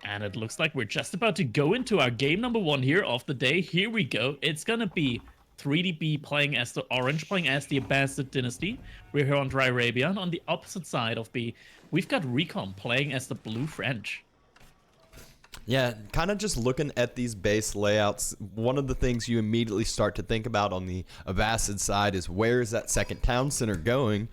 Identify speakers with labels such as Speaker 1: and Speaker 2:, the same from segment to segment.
Speaker 1: And it looks like we're just about to go into our game number 1 here of the day. Here we go. It's gonna be 3DB playing as the Orange, playing as the Abbasid Dynasty. We're here on Dry Arabia. And on the opposite side of B, we've got Recon playing as the Blue French.
Speaker 2: Yeah, kind of just looking at these base layouts, one of the things you immediately start to think about on the Abbasid side is where is that second town center going?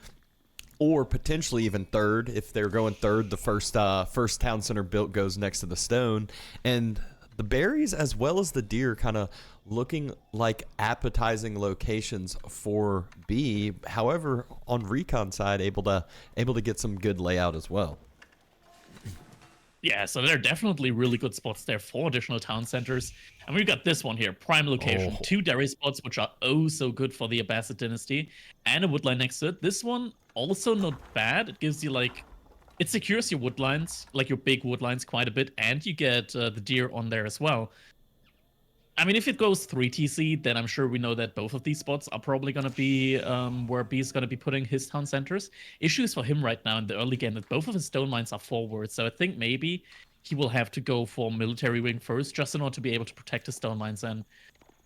Speaker 2: Or potentially even third. If they're going third, the first town center built goes next to the stone. And the berries as well as the deer kind of looking like appetizing locations for B. However, on Recon side, able to get some good layout as well.
Speaker 1: Yeah, so there are definitely really good spots there for additional town centers. And we've got this one here, prime location.
Speaker 2: Oh.
Speaker 1: 2 dairy spots, which are oh so good for the Abbasid Dynasty. And a woodline next to it. This one, also not bad. It gives you, like, it secures your woodlines, like your big woodlines quite a bit. And you get the deer on there as well. I mean, if it goes 3 TC, then I'm sure we know that both of these spots are probably going to be where B is going to be putting his town centers. Issues for him right now in the early game that both of his stone mines are forward, so I think maybe he will have to go for military wing first just in order to be able to protect his stone mines. And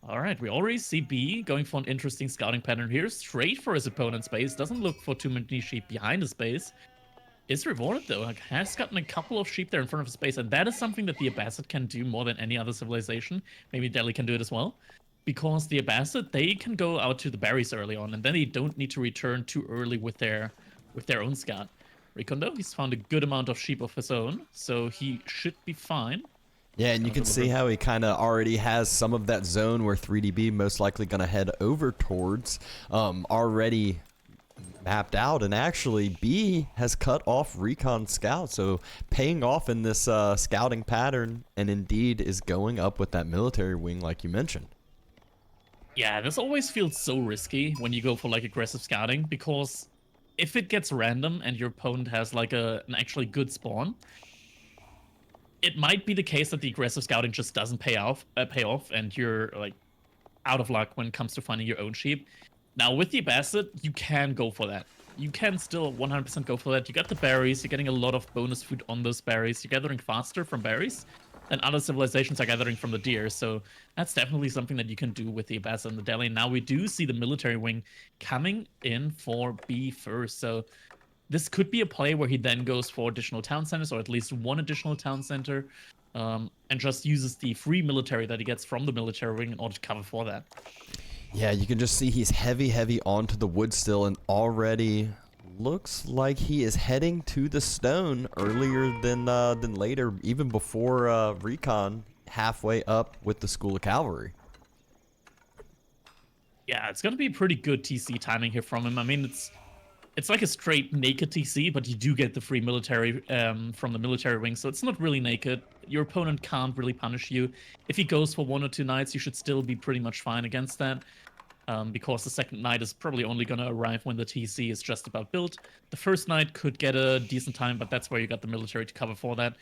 Speaker 1: all right, we already see B going for an interesting scouting pattern here, straight for his opponent's base. Doesn't look for too many sheep behind his base. Is rewarded though, like, has gotten a couple of sheep there in front of his base, and that is something that the Abbasid can do more than any other civilization. Maybe Delhi can do it as well, because the Abbasid, they can go out to the berries early on, and then they don't need to return too early with their own scout. Recon though, he's found a good amount of sheep of his own, so he should be fine.
Speaker 2: Yeah, and you can see how he kind of already has some of that zone where 3DB most likely going to head over towards already mapped out, and actually B has cut off Recon Scout, so paying off in this scouting pattern, and indeed is going up with that military wing like you mentioned.
Speaker 1: Yeah, this always feels so risky when you go for like aggressive scouting, because if it gets random and your opponent has like an actually good spawn, it might be the case that the aggressive scouting just doesn't pay off, and you're like out of luck when it comes to finding your own sheep. Now, with the Abbasid, you can go for that. You can still 100% go for that. You got the berries. You're getting a lot of bonus food on those berries. You're gathering faster from berries than other civilizations are gathering from the deer. So that's definitely something that you can do with the Abbasid and the Delhi. Now, we do see the military wing coming in for B first. So this could be a play where he then goes for additional town centers, or at least one additional town center, and just uses the free military that he gets from the military wing in order to cover for that.
Speaker 2: Yeah, you can just see he's heavy onto the wood still, and already looks like he is heading to the stone earlier than later, even before Recon halfway up with the School of Cavalry.
Speaker 1: Yeah, it's gonna be pretty good TC timing here from him. I mean, it's like a straight naked TC, but you do get the free military from the military wing, so it's not really naked. Your opponent can't really punish you. If he goes for 1 or 2 knights, you should still be pretty much fine against that, because the second knight is probably only going to arrive when the TC is just about built. The first knight could get a decent time, but that's where you got the military to cover for that.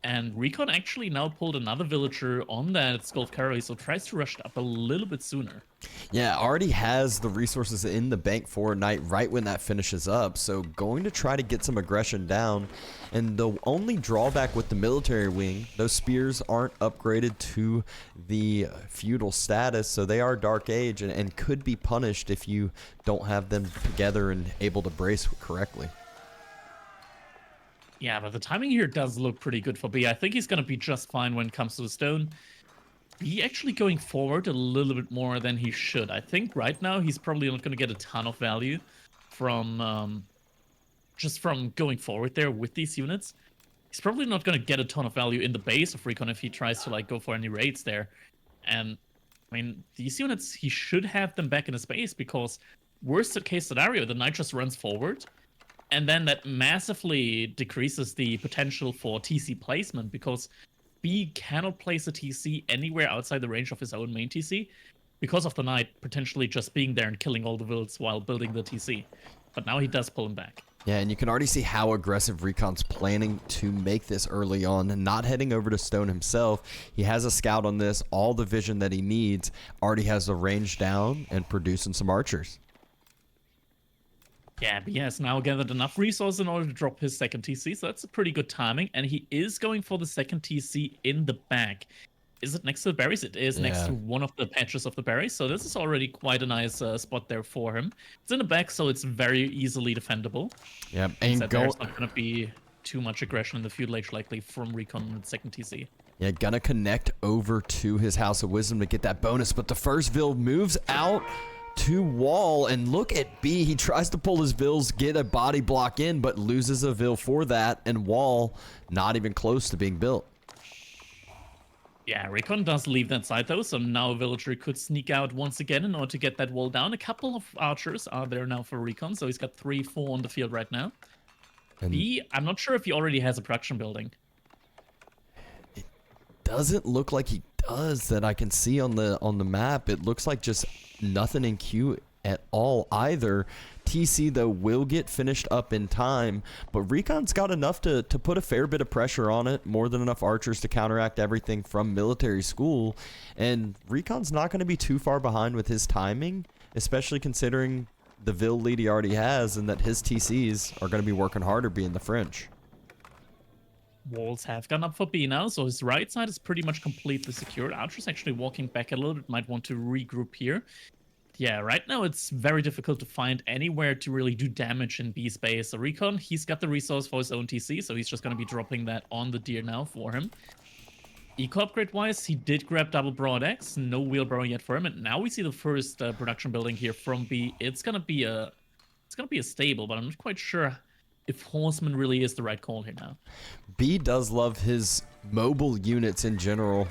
Speaker 1: And Recon actually now pulled another villager on that Skull of Cavalry, so tries to rush it up a little bit sooner.
Speaker 2: Yeah, already has the resources in the bank for a knight right when that finishes up, so going to try to get some aggression down. And the only drawback with the military wing, those spears aren't upgraded to the feudal status, so they are Dark Age and could be punished if you don't have them together and able to brace correctly.
Speaker 1: Yeah, but the timing here does look pretty good for B. I think he's going to be just fine when it comes to the stone. B actually going forward a little bit more than he should. I think right now he's probably not going to get a ton of value from just from going forward there with these units. He's probably not going to get a ton of value in the base of Recon if he tries to like go for any raids there. And I mean, these units, he should have them back in his base, because worst case scenario, the knight just runs forward, and then that massively decreases the potential for TC placement, because B cannot place a TC anywhere outside the range of his own main TC because of the knight potentially just being there and killing all the vills while building the TC. But now he does pull him back.
Speaker 2: Yeah, and you can already see how aggressive Recon's planning to make this early on, and not heading over to Stone himself. He has a scout on this, all the vision that he needs, already has the range down, and producing some archers.
Speaker 1: Yeah, but he has now gathered enough resources in order to drop his second TC, so that's a pretty good timing. And he is going for the second TC in the back. Is it next to the berries? It is next
Speaker 2: Yeah.
Speaker 1: to one of the patches of the berries, so this is already quite a nice spot there for him. It's in the back, so it's very easily defendable.
Speaker 2: Yep.
Speaker 1: Means
Speaker 2: And
Speaker 1: that there's not going to be too much aggression in the feudal age likely from Recon in the second TC.
Speaker 2: Yeah, gonna connect over to his House of Wisdom to get that bonus, but the first Vil moves out to wall, and look at B. He tries to pull his Vils, get a body block in, but loses a Vil for that, and wall not even close to being built.
Speaker 1: Yeah, Recon does leave that side though, so now a villager could sneak out once again in order to get that wall down. A couple of archers are there now for Recon, so he's got 3-4 on the field right now.
Speaker 2: And
Speaker 1: B, I'm not sure if he already has a production building.
Speaker 2: doesn't look like he does that I can see on the map. It looks like just nothing in queue at all either. TC though will get finished up in time, but Recon's got enough to put a fair bit of pressure on it, more than enough archers to counteract everything from military school, and Recon's not going to be too far behind with his timing, especially considering the Vil lead he already has and that his TCs are going to be working harder being the French.
Speaker 1: Walls have gone up for B now, so his right side is pretty much completely secured. Archer's actually walking back a little bit, might want to regroup here. Yeah, right now it's very difficult to find anywhere to really do damage in B space. So Recon, he's got the resource for his own TC, so he's just going to be dropping that on the deer now for him. Eco upgrade wise, he did grab double broad axe, no wheelbarrow yet for him, and now we see the first production building here from B. It's gonna be a stable, but I'm not quite sure if horseman really is the right call here now.
Speaker 2: B does love his mobile units in general.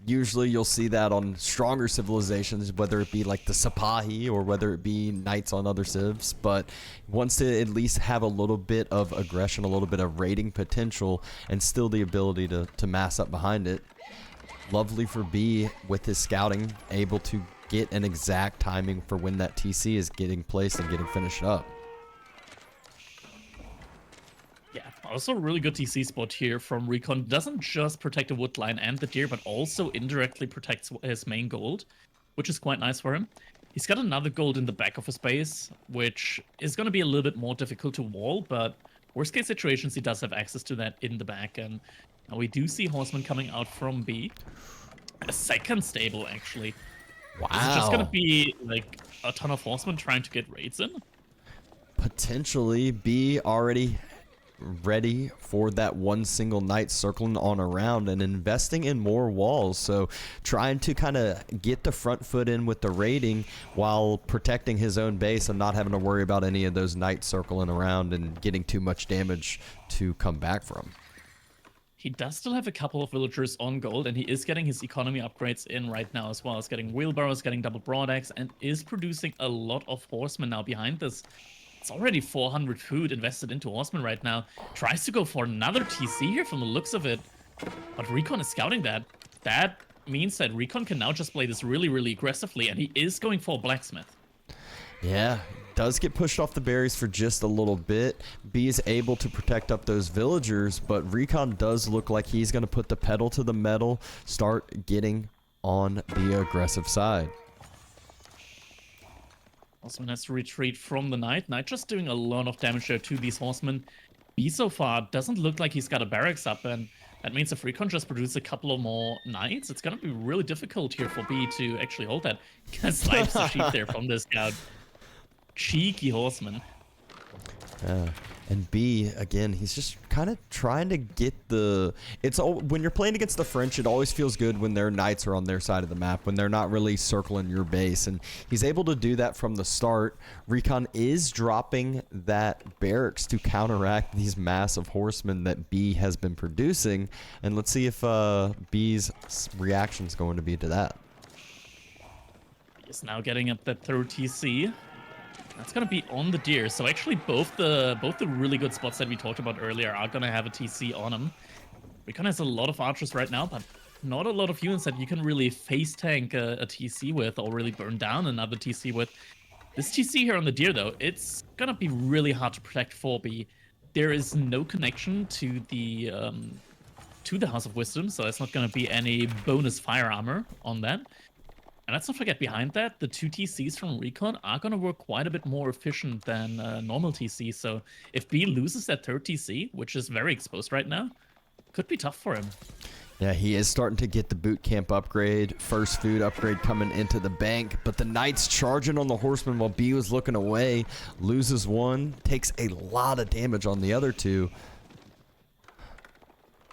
Speaker 2: Usually you'll see that on stronger civilizations, whether it be like the Sipahi or whether it be knights on other civs, but wants to at least have a little bit of aggression, a little bit of raiding potential, and still the ability to mass up behind it. Lovely for B with his scouting, able to get an exact timing for when that TC is getting placed and getting finished up.
Speaker 1: Yeah, also a really good TC spot here from Recon. Doesn't just protect the wood line and the deer, but also indirectly protects his main gold, which is quite nice for him. He's got another gold in the back of his base, which is going to be a little bit more difficult to wall, but worst case situations, he does have access to that in the back. And now we do see horsemen coming out from B. A second stable, actually.
Speaker 2: Wow.
Speaker 1: Is it just going to be like a ton of horsemen trying to get raids in?
Speaker 2: Potentially. B already ready for that one single knight circling on around and investing in more walls, so trying to kind of get the front foot in with the raiding while protecting his own base and not having to worry about any of those knights circling around and getting too much damage to come back from.
Speaker 1: He does still have a couple of villagers on gold, and he is getting his economy upgrades in right now as well. He's getting wheelbarrows, getting double broadaxe, and is producing a lot of horsemen now behind this. It's already 400 food invested into horsemen right now. Tries to go for another TC here from the looks of it. But Recon is scouting that. That means that Recon can now just play this really, really aggressively, and he is going for a blacksmith.
Speaker 2: Yeah, does get pushed off the berries for just a little bit. B is able to protect up those villagers, but Recon does look like he's going to put the pedal to the metal, start getting on the aggressive side.
Speaker 1: Horseman has to retreat from the knight. Knight just doing a lot of damage there to these horsemen. B so far doesn't look like he's got a barracks up, and that means if Recon just produces a couple of more knights, it's going to be really difficult here for B to actually hold that. Snipes the sheep there from this scout. Cheeky horseman.
Speaker 2: And B, again, he's just kind of trying to get the... when you're playing against the French, it always feels good when their knights are on their side of the map, when they're not really circling your base. And he's able to do that from the start. Recon is dropping that barracks to counteract these massive horsemen that B has been producing. And let's see if B's reaction is going to be to that.
Speaker 1: He's now getting up that third TC. That's gonna be on the deer. So actually both the really good spots that we talked about earlier are gonna have a TC on them. Recon has a lot of archers right now, but not a lot of units that you can really face tank a TC with or really burn down another TC with. This TC here on the deer though, it's gonna be really hard to protect 4B. There is no connection to the House of Wisdom, so it's not gonna be any bonus fire armor on that. And let's not forget, behind that, the 2 TCs from Recon are going to work quite a bit more efficient than normal TC. So if B loses that third TC, which is very exposed right now, could be tough for him.
Speaker 2: Yeah, he is starting to get the boot camp upgrade, first food upgrade coming into the bank, but the Knights charging on the Horseman while B was looking away, loses one, takes a lot of damage on the other two.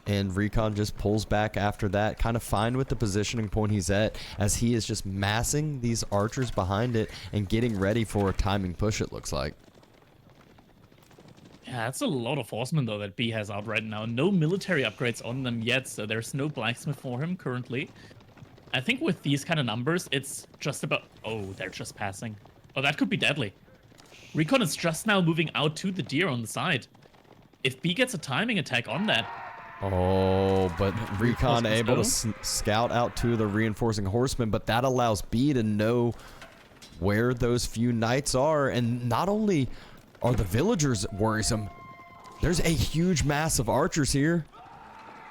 Speaker 2: And Recon just pulls back after that, kind of fine with the positioning point he's at, as he is just massing these archers behind it and getting ready for a timing push, it looks like.
Speaker 1: Yeah, that's a lot of horsemen, though, that B has out right now. No military upgrades on them yet, so there's no blacksmith for him currently. I think with these kind of numbers, it's just about... Oh, they're just passing. Oh, that could be deadly. Recon is just now moving out to the deer on the side. If B gets a timing attack on that...
Speaker 2: Oh, but Recon able to scout out to the reinforcing horsemen, but that allows B to know where those few knights are, and not only... are the villagers worrisome? There's a huge mass of archers here.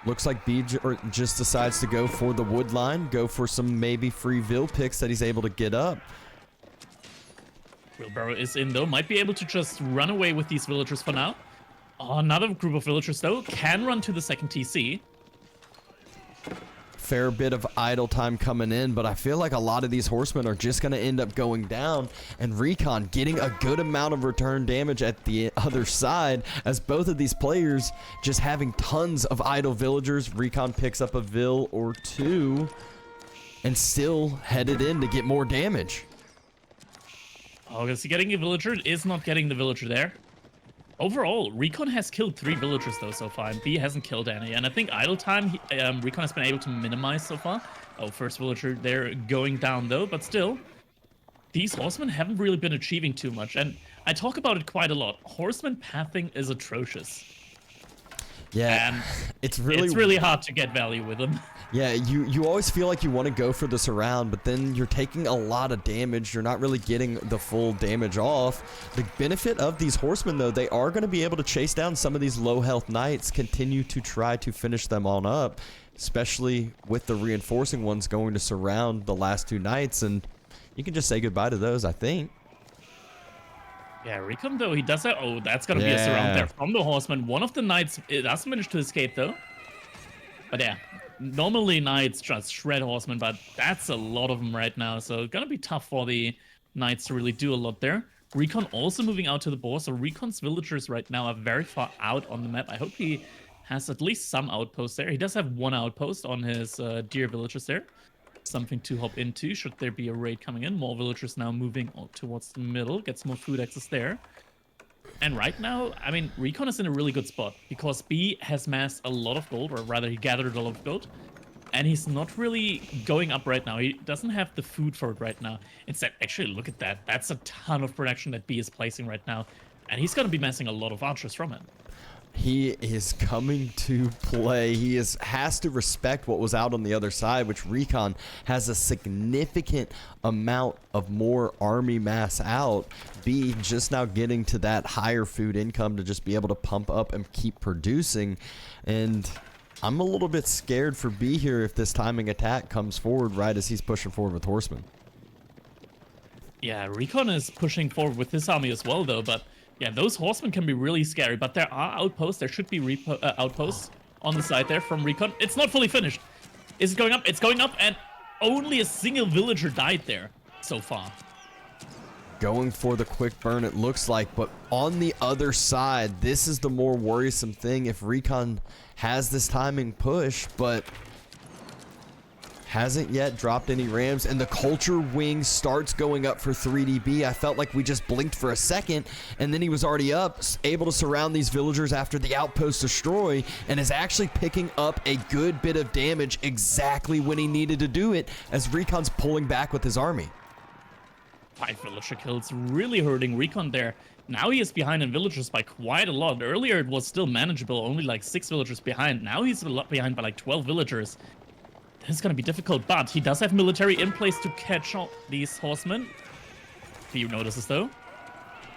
Speaker 2: Looks like B just decides to go for the wood line, go for some maybe free Vil picks that he's able to get up.
Speaker 1: Wheelbarrow is in, though. Might be able to just run away with these villagers for now. Oh, another group of villagers, though, can run to the second TC.
Speaker 2: Fair bit of idle time coming in, but I feel like a lot of these horsemen are just going to end up going down, and Recon getting a good amount of return damage at the other side, as both of these players just having tons of idle villagers. Recon picks up a Vil or two and still headed in to get more damage.
Speaker 1: Oh, is he getting a villager? Is not getting the villager there. Overall, Recon has killed 3 villagers, though, so far, and B hasn't killed any. And I think idle time, Recon has been able to minimize so far. Oh, first villager there going down, though, but still, these horsemen haven't really been achieving too much. And I talk about it quite a lot. Horseman pathing is atrocious.
Speaker 2: Yeah,
Speaker 1: and
Speaker 2: it's
Speaker 1: it's really hard to get value with them.
Speaker 2: Yeah, you always feel like you want to go for the surround, but then you're taking a lot of damage. You're not really getting the full damage off. The benefit of these horsemen, though, they are going to be able to chase down some of these low health knights, continue to try to finish them on up, especially with the reinforcing ones going to surround the last 2 knights, and you can just say goodbye to those, I think.
Speaker 1: Yeah, Recon, though, he does that. Oh, that's going to be a surround there from the horseman. One of the knights does manage to escape, though. But yeah, normally knights just shred horsemen, but that's a lot of them right now. So it's going to be tough for the knights to really do a lot there. Recon also moving out to the board. So Recon's villagers right now are very far out on the map. I hope he has at least some outposts there. He does have 1 outpost on his deer villagers there. Something to hop into should there be a raid coming in. More villagers now moving towards the middle. Gets more food access there. And right now, I mean, Recon is in a really good spot because B has massed a lot of gold, or rather he gathered a lot of gold. And he's not really going up right now. He doesn't have the food for it right now. Instead, actually, look at that. That's a ton of production that B is placing right now. And he's going to be massing a lot of archers from it.
Speaker 2: He is coming to play. He has to respect what was out on the other side, which Recon has a significant amount of more army mass out. B just now getting to that higher food income to just be able to pump up and keep producing. And I'm a little bit scared for B here if this timing attack comes forward right as he's pushing forward with horsemen.
Speaker 1: Yeah, Recon is pushing forward with his army as well, though, but yeah, those horsemen can be really scary, but there are outposts. There should be outposts on the side there from Recon. It's not fully finished. Is it going up? It's going up, and only a single villager died there so far.
Speaker 2: Going for the quick burn, it looks like, but on the other side, this is the more worrisome thing. If Recon has this timing push, but hasn't yet dropped any rams, and the culture wing starts going up for 3DB. I felt like we just blinked for a second, and then he was already up, able to surround these villagers after the outpost destroy, and is actually picking up a good bit of damage exactly when he needed to do it, as Recon's pulling back with his army.
Speaker 1: 5 villager kills, really hurting Recon there. Now he is behind in villagers by quite a lot. Earlier it was still manageable, only like 6 villagers behind. Now he's a lot behind by like 12 villagers. This is going to be difficult, but he does have military in place to catch up these horsemen. Few notices, though.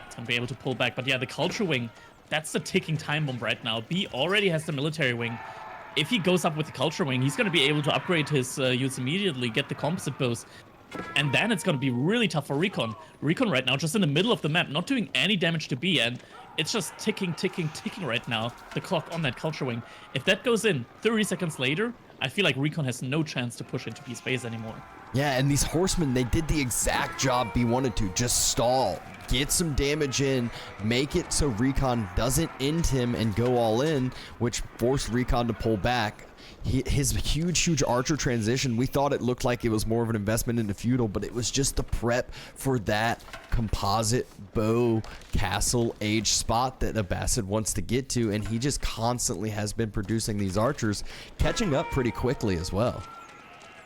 Speaker 1: It's going to be able to pull back. But yeah, the culture wing, that's the ticking time bomb right now. B already has the military wing. If he goes up with the culture wing, he's going to be able to upgrade his units immediately, get the composite bows. And then it's going to be really tough for Recon. Recon right now just in the middle of the map, not doing any damage to B, and it's just ticking right now, the clock on that Culture Wing. If that goes in 30 seconds later, I feel like Recon has no chance to push into B's base anymore.
Speaker 2: Yeah, and these horsemen, they did the exact job B wanted to. Just stall, get some damage in, make it so Recon doesn't end him and go all in, which forced Recon to pull back. His huge archer transition, we thought it looked like it was more of an investment into feudal, but it was just the prep for that composite bow castle age spot that Abbasid wants to get to, and he just constantly has been producing these archers, catching up pretty quickly as well.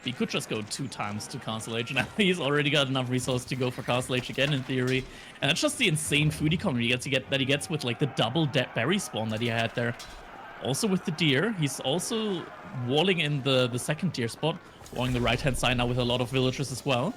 Speaker 1: He could just go 2 times to Castle Age, and he's already got enough resources to go for Castle Age again in theory. And that's just the insane food economy that he gets with like the double berry spawn that he had there. Also with the deer, he's also walling in the second tier spot, walling the right-hand side now with a lot of villagers as well.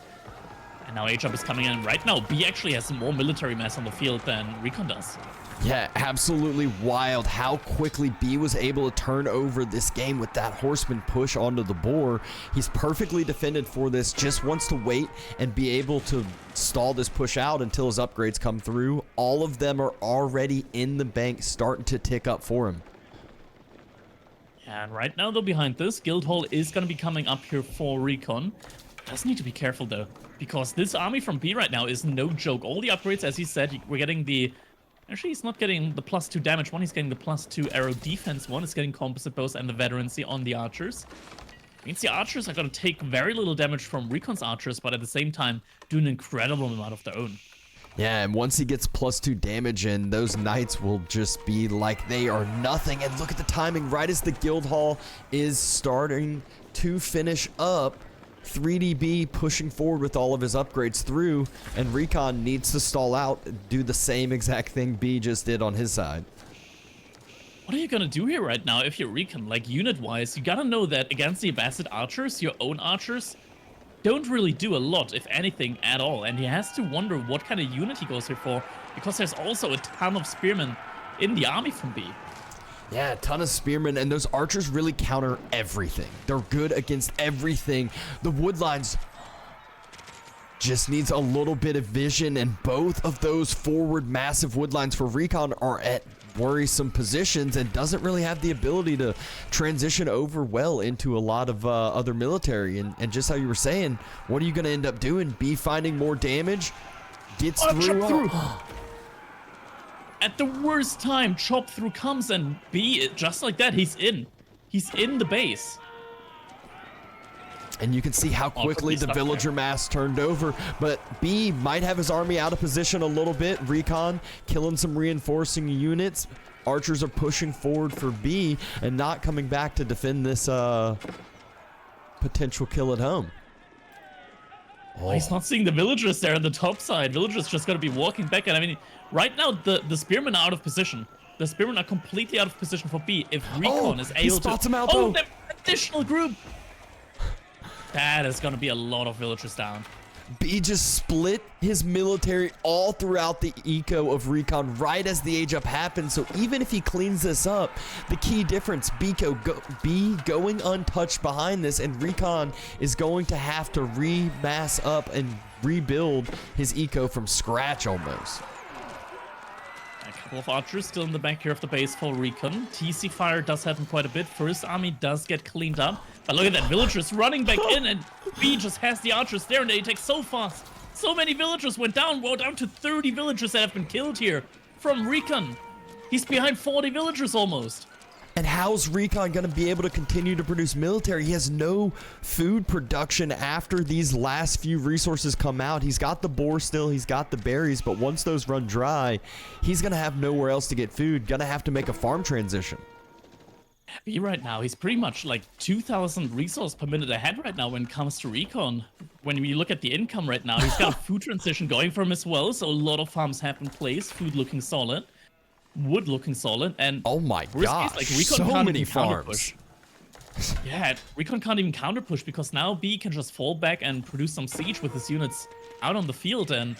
Speaker 1: And now HUB is coming in right now. B actually has more military mass on the field than Recon does.
Speaker 2: Yeah, absolutely wild how quickly B was able to turn over this game with that horseman push onto the boar. He's perfectly defended for this, just wants to wait and be able to stall this push out until his upgrades come through. All of them are already in the bank, starting to tick up for him.
Speaker 1: And right now, though, behind this, Guildhall is going to be coming up here for Recon. Does need to be careful, though, because this army from B right now is no joke. All the upgrades, as he said, we're getting the... Actually, he's not getting the +2 damage one. He's getting the +2 arrow defense one. He's getting composite bows and the veterancy on the archers. Means the archers are going to take very little damage from Recon's archers, but at the same time, do an incredible amount of their own.
Speaker 2: Yeah, and once he gets +2 damage in, those knights will just be like they are nothing. And look at the timing, right as the Guildhall is starting to finish up, 3DB pushing forward with all of his upgrades through, and Recon needs to stall out, do the same exact thing B just did on his side.
Speaker 1: What are you gonna do here right now if you're Recon? Like, unit-wise, you gotta know that against the Abbasid archers, your own archers don't really do a lot, if anything, at all. And he has to wonder what kind of unit he goes here for, because there's also a ton of spearmen in the army from B.
Speaker 2: Yeah, a ton of spearmen, and those archers really counter everything. They're good against everything. The woodlines just needs a little bit of vision, and both of those forward massive woodlines for Recon are at worrisome positions and doesn't really have the ability to transition over well into a lot of other military. And just how you were saying, what are you going to end up doing? B finding more damage, gets through.
Speaker 1: At the worst time, Chop Through comes, and B, just like that, he's in. He's in the base.
Speaker 2: And you can see how quickly the villager mass turned over, but B might have his army out of position a little bit. Recon killing some reinforcing units. Archers are pushing forward for B and not coming back to defend this potential kill at home.
Speaker 1: Oh. He's not seeing the villagers there on the top side. Villagers just gonna be walking back, and I mean, right now the spearmen are out of position. The spearmen are completely out of position for B. If Recon is able to...
Speaker 2: He spots him out, though.
Speaker 1: The additional group! That is going to be a lot of villagers down.
Speaker 2: B just split his military all throughout the eco of Recon right as the age up happens. So even if he cleans this up, the key difference, B going untouched behind this, and Recon is going to have to remass up and rebuild his eco from scratch almost.
Speaker 1: A couple of archers still in the back here of the base for Recon. TC fire does happen quite a bit. First army does get cleaned up. But look at that, villagers running back in, and B just has the archers there, and they take so fast. So many villagers went down. We're down to 30 villagers that have been killed here from Recon. He's behind 40 villagers almost.
Speaker 2: And how's Recon going to be able to continue to produce military? He has no food production after these last few resources come out. He's got the boar still, he's got the berries, but once those run dry, he's going to have nowhere else to get food. Going to have to make a farm transition.
Speaker 1: B right now, he's pretty much like 2,000 resource per minute ahead right now when it comes to Recon. When we look at the income right now, he's got a food transition going for him as well, so a lot of farms have in place, food looking solid. Wood looking solid, and
Speaker 2: oh my gosh,
Speaker 1: like, Recon
Speaker 2: so
Speaker 1: can't
Speaker 2: many
Speaker 1: even
Speaker 2: farms.
Speaker 1: Yeah, Recon can't even counter push because now B can just fall back and produce some siege with his units out on the field, and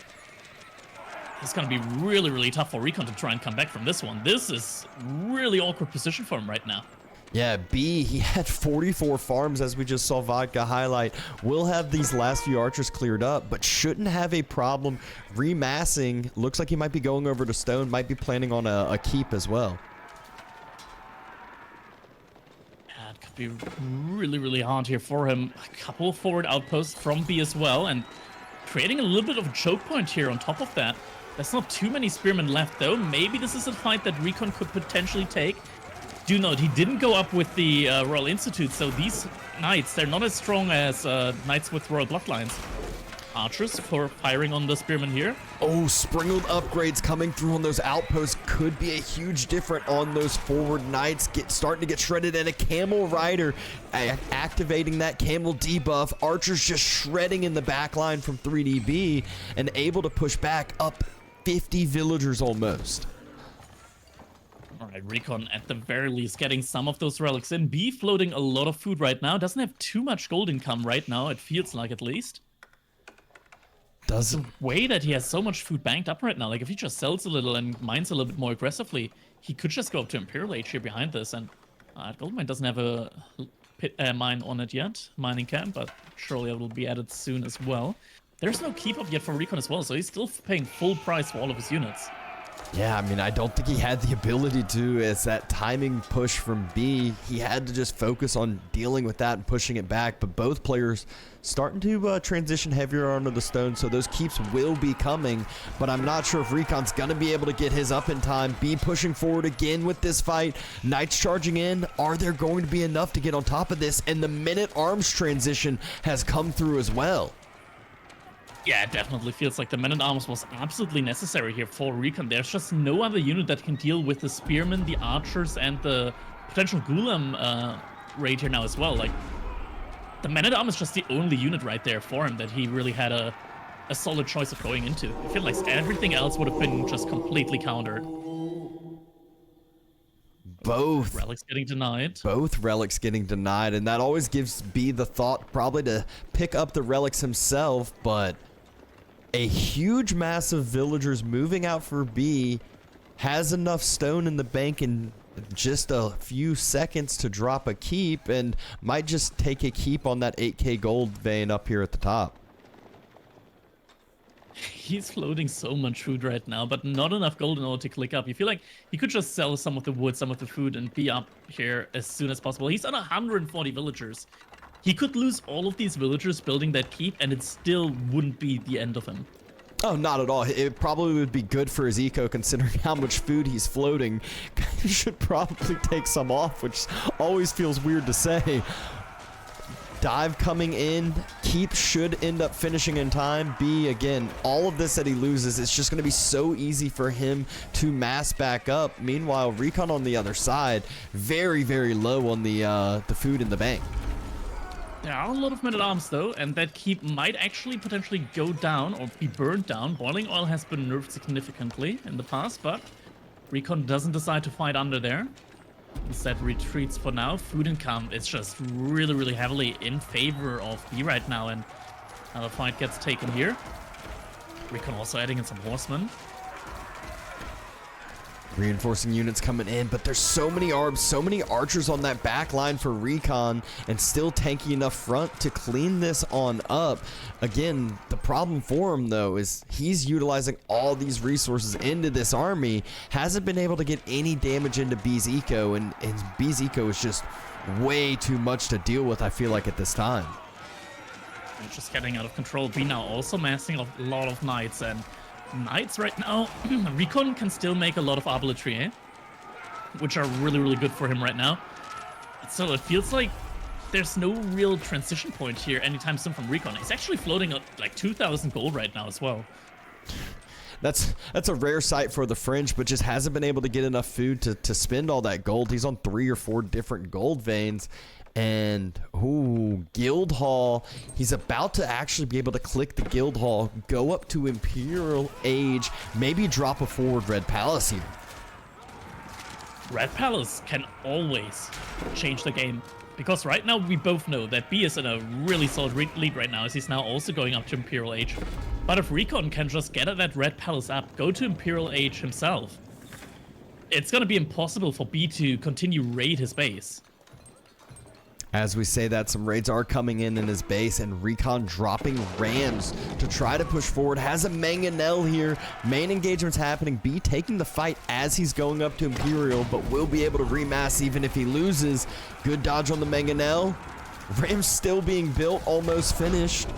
Speaker 1: it's gonna be really, really tough for Recon to try and come back from this one. This is really awkward position for him right now.
Speaker 2: Yeah, B, he had 44 farms, as we just saw Vodka highlight. Will have these last few archers cleared up, but shouldn't have a problem remassing. Looks like he might be going over to Stone, might be planning on a keep as well.
Speaker 1: Yeah, it could be really, really hard here for him. A couple of forward outposts from B as well, and creating a little bit of a choke point here on top of that. There's not too many spearmen left, though. Maybe this is a fight that Recon could potentially take. Do note, he didn't go up with the Royal Institute, so these knights, they're not as strong as knights with Royal Bloodlines. Archers for firing on the spearmen here.
Speaker 2: Oh, sprinkled upgrades coming through on those outposts could be a huge difference on those forward knights starting to get shredded, and a camel rider activating that camel debuff. Archers just shredding in the back line from 3DB and able to push back up 50 villagers almost.
Speaker 1: All right, Recon at the very least getting some of those relics in. B floating a lot of food right now. Doesn't have too much gold income right now, it feels like at least.
Speaker 2: Doesn't.
Speaker 1: The way that he has so much food banked up right now, like if he just sells a little and mines a little bit more aggressively, he could just go up to Imperial Age here behind this. And Goldmine doesn't have a mine on it yet, mining camp, but surely it will be added soon as well. There's no keep up yet for Recon as well, so he's still paying full price for all of his units.
Speaker 2: Yeah, I mean, I don't think he had the ability to, as that timing push from B, he had to just focus on dealing with that and pushing it back. But both players starting to transition heavier onto the Stone, so those keeps will be coming. But I'm not sure if Recon's going to be able to get his up in time. B pushing forward again with this fight. Knights charging in. Are there going to be enough to get on top of this? And the minute arms transition has come through as well.
Speaker 1: Yeah, it definitely feels like the Man-at-Arms was absolutely necessary here for Recon. There's just no other unit that can deal with the Spearmen, the Archers, and the potential Ghoulam raid here now as well. Like, the Man-at-Arms is just the only unit right there for him that he really had a solid choice of going into. I feel like everything else would have been just completely countered.
Speaker 2: Both
Speaker 1: relics getting denied.
Speaker 2: Both relics getting denied, and that always gives B the thought probably to pick up the relics himself, but a huge mass of villagers moving out for B has enough stone in the bank in just a few seconds to drop a keep, and might just take a keep on that 8k gold vein up here at the top.
Speaker 1: He's floating so much food right now, but not enough gold in order to click up. You feel like he could just sell some of the wood, some of the food, and be up here as soon as possible. He's on 140 villagers. He could lose all of these villagers building that keep, and it still wouldn't be the end of him.
Speaker 2: Oh, not at all. It probably would be good for his eco, considering how much food he's floating. He should probably take some off, which always feels weird to say. Dive coming in. Keep should end up finishing in time. B, again, all of this that he loses, it's just going to be so easy for him to mass back up. Meanwhile, Recon on the other side, very, very low on the food in the bank.
Speaker 1: There are a lot of Men-at-Arms though, and that keep might actually potentially go down or be burned down. Boiling oil has been nerfed significantly in the past, but Recon doesn't decide to fight under there. Instead retreats for now. Food income is just really, really heavily in favor of B right now, and another fight gets taken here. Recon also adding in some horsemen.
Speaker 2: Reinforcing units coming in, but there's so many arbs, so many archers on that back line for Recon, and still tanky enough front to clean this on up. Again, the problem for him though is he's utilizing all these resources into this army, hasn't been able to get any damage into B's eco, and B's eco is just way too much to deal with, I feel like, at this time.
Speaker 1: It's just getting out of control. B now also massing a lot of knights, and knights right now, Recon can still make a lot of arbaletier, which are really, really good for him right now. So it feels like there's no real transition point here anytime soon from Recon. He's actually floating up like 2,000 gold right now as well.
Speaker 2: That's a rare sight for the Fringe, but just hasn't been able to get enough food to spend all that gold. He's on 3 or 4 different gold veins. And, ooh, Guildhall. He's about to actually be able to click the Guildhall, go up to Imperial Age, maybe drop a forward Red Palace here.
Speaker 1: Red Palace can always change the game, because right now we both know that B is in a really solid lead right now, as he's now also going up to Imperial Age. But if Recon can just get at that Red Palace up, go to Imperial Age himself, it's going to be impossible for B to continue raid his base.
Speaker 2: As we say that, some raids are coming in his base, and Recon dropping Rams to try to push forward. Has a Mangonel here. Main engagement's happening. B taking the fight as he's going up to Imperial, but will be able to remass even if he loses. Good dodge on the Mangonel. Rams still being built, almost finished.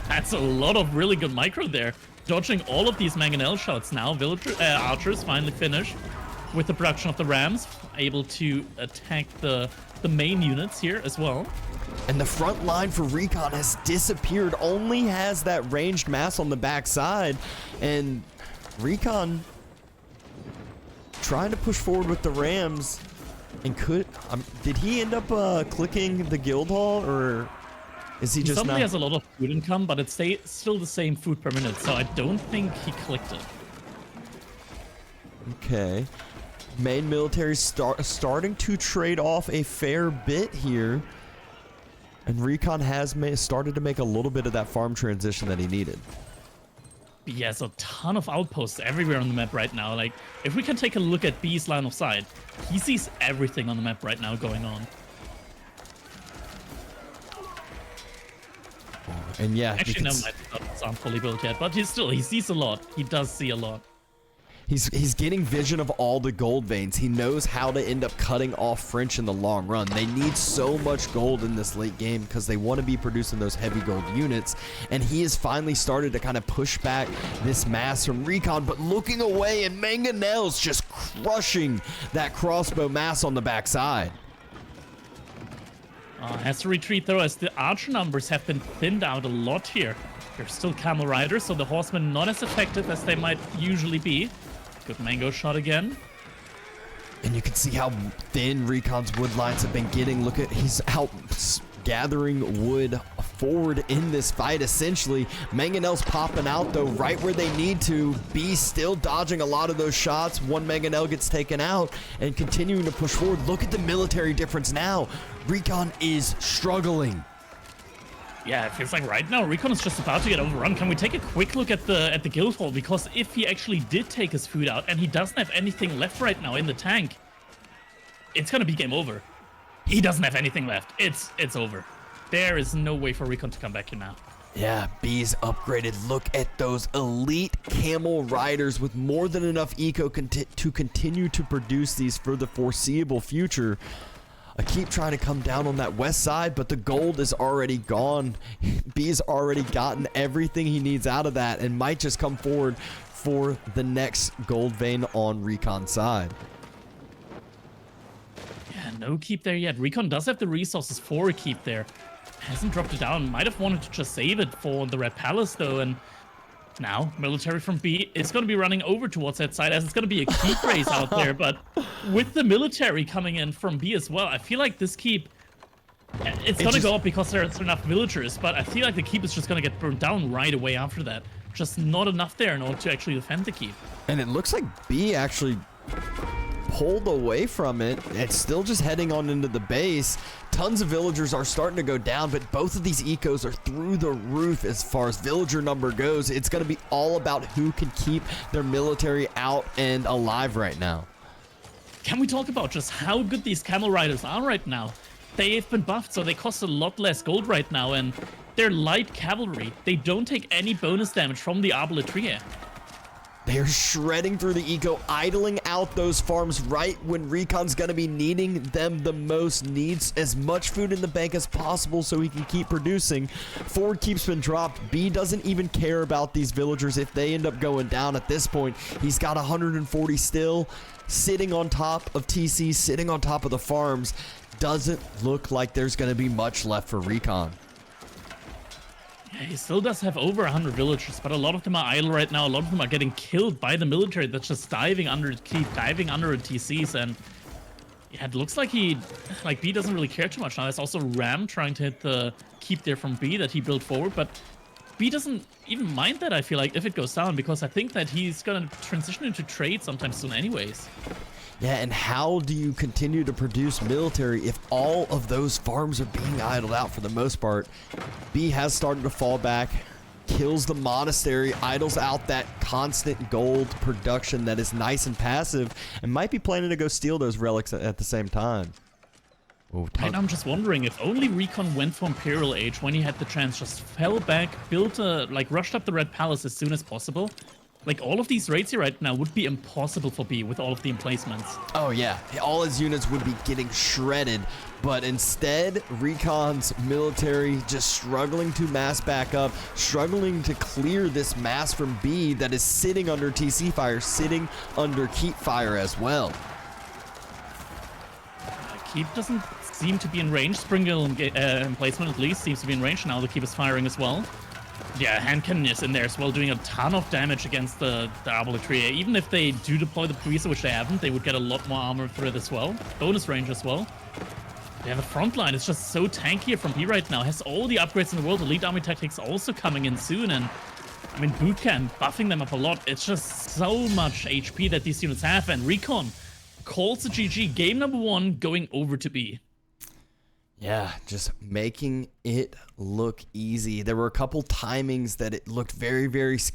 Speaker 1: That's a lot of really good micro there. Dodging all of these Mangonel shots now. Archers finally finished with the production of the Rams, able to attack the main units here as well.
Speaker 2: And the front line for Recon has disappeared, only has that ranged mass on the backside. And Recon trying to push forward with the Rams. And did he end up clicking the guild hall, or is he just
Speaker 1: suddenly
Speaker 2: not?
Speaker 1: has a lot of food income, but it's still the same food per minute, so I don't think he clicked it.
Speaker 2: Okay. Main military starting to trade off a fair bit here. And Recon has started to make a little bit of that farm transition that he needed.
Speaker 1: He has a ton of outposts everywhere on the map right now. Like, if we can take a look at B's line of sight, he sees everything on the map right now going on.
Speaker 2: And yeah,
Speaker 1: actually, no, my stuff aren't fully built yet, but he sees a lot. He does see a lot.
Speaker 2: He's getting vision of all the gold veins. He knows how to end up cutting off French in the long run. They need so much gold in this late game because they want to be producing those heavy gold units. And he has finally started to kind of push back this mass from Recon, but looking away, and Mangonel's just crushing that crossbow mass on the backside.
Speaker 1: Has to retreat though, as the archer numbers have been thinned out a lot here. There's still camel riders, so the horsemen not as effective as they might usually be. Good mango shot again.
Speaker 2: And you can see how thin Recon's wood lines have been getting. Look at, he's out gathering wood forward in this fight, essentially. Mangonel's popping out, though, right where they need to. B still dodging a lot of those shots. One Mangonel gets taken out and continuing to push forward. Look at the military difference now. Recon is struggling.
Speaker 1: Yeah, it feels like right now Recon is just about to get overrun. Can we take a quick look at the guild hall? Because if he actually did take his food out and he doesn't have anything left right now in the tank, it's gonna be game over. He doesn't have anything left. It's over. There is no way for Recon to come back here now.
Speaker 2: Yeah, B's upgraded. Look at those elite camel riders with more than enough eco to continue to produce these for the foreseeable future. I keep trying to come down on that west side, but the gold is already gone. B's already gotten everything he needs out of that and might just come forward for the next gold vein on Recon's side.
Speaker 1: Yeah, no keep there yet. Recon does have the resources for a keep there. Hasn't dropped it down. Might have wanted to just save it for the Red Palace, though, and now military from B is going to be running over towards that side, as it's going to be a keep race out there. But with the military coming in from B as well, I feel like this keep, it's going to go up because there's enough villagers, but I feel like the keep is just going to get burned down right away after that. Just not enough there in order to actually defend the keep.
Speaker 2: And it looks like B actually pulled away from it. It's still just heading on into the base. Tons of villagers are starting to go down, but both of these ecos are through the roof as far as villager number goes. It's going to be all about who can keep their military out and alive right now.
Speaker 1: Can we talk about just how good these camel riders are right now? They've been buffed, so they cost a lot less gold right now, and they're light cavalry. They don't take any bonus damage from the Arbaletria.
Speaker 2: They're shredding through the eco, idling out those farms right when Recon's going to be needing them the most. Needs as much food in the bank as possible so he can keep producing. Forward keep's been dropped. B doesn't even care about these villagers if they end up going down at this point. He's got 140 still, sitting on top of TC, sitting on top of the farms. Doesn't look like there's going to be much left for Recon.
Speaker 1: Yeah, he still does have over 100 villagers, but a lot of them are idle right now. A lot of them are getting killed by the military that's just diving under the keep, diving under the TCs, and yeah, it looks like B doesn't really care too much now. There's also Ram trying to hit the keep there from B that he built forward, but B doesn't even mind that, I feel like, if it goes down, because I think that he's gonna transition into trade sometime soon anyways.
Speaker 2: Yeah, and how do you continue to produce military if all of those farms are being idled out for the most part? B has started to fall back, kills the monastery, idles out that constant gold production that is nice and passive, and might be planning to go steal those relics at the same time. Oh,
Speaker 1: And I'm just wondering if only Recon went for Imperial Age when he had the chance, just fell back, built rushed up the Red Palace as soon as possible. Like, all of these raids here right now would be impossible for B with all of the emplacements.
Speaker 2: Oh yeah, all his units would be getting shredded, but instead, Recon's military just struggling to mass back up, struggling to clear this mass from B that is sitting under TC fire, sitting under Keep fire as well.
Speaker 1: Keep doesn't seem to be in range. Springhill emplacement at least seems to be in range. Now the Keep is firing as well. Yeah, hand cannon is in there as well, doing a ton of damage against the Arbaletier. Even if they do deploy the Puisa, which they haven't, they would get a lot more armor through it as well. Bonus range as well. Yeah, the front line is just so tanky from B right now. Has all the upgrades in the world. Elite Army Tactics also coming in soon. And, I mean, Boot Camp buffing them up a lot. It's just so much HP that these units have. And Recon calls the GG. Game number 1 going over to B.
Speaker 2: Yeah, just making it look easy. There were a couple timings that it looked very, very scary.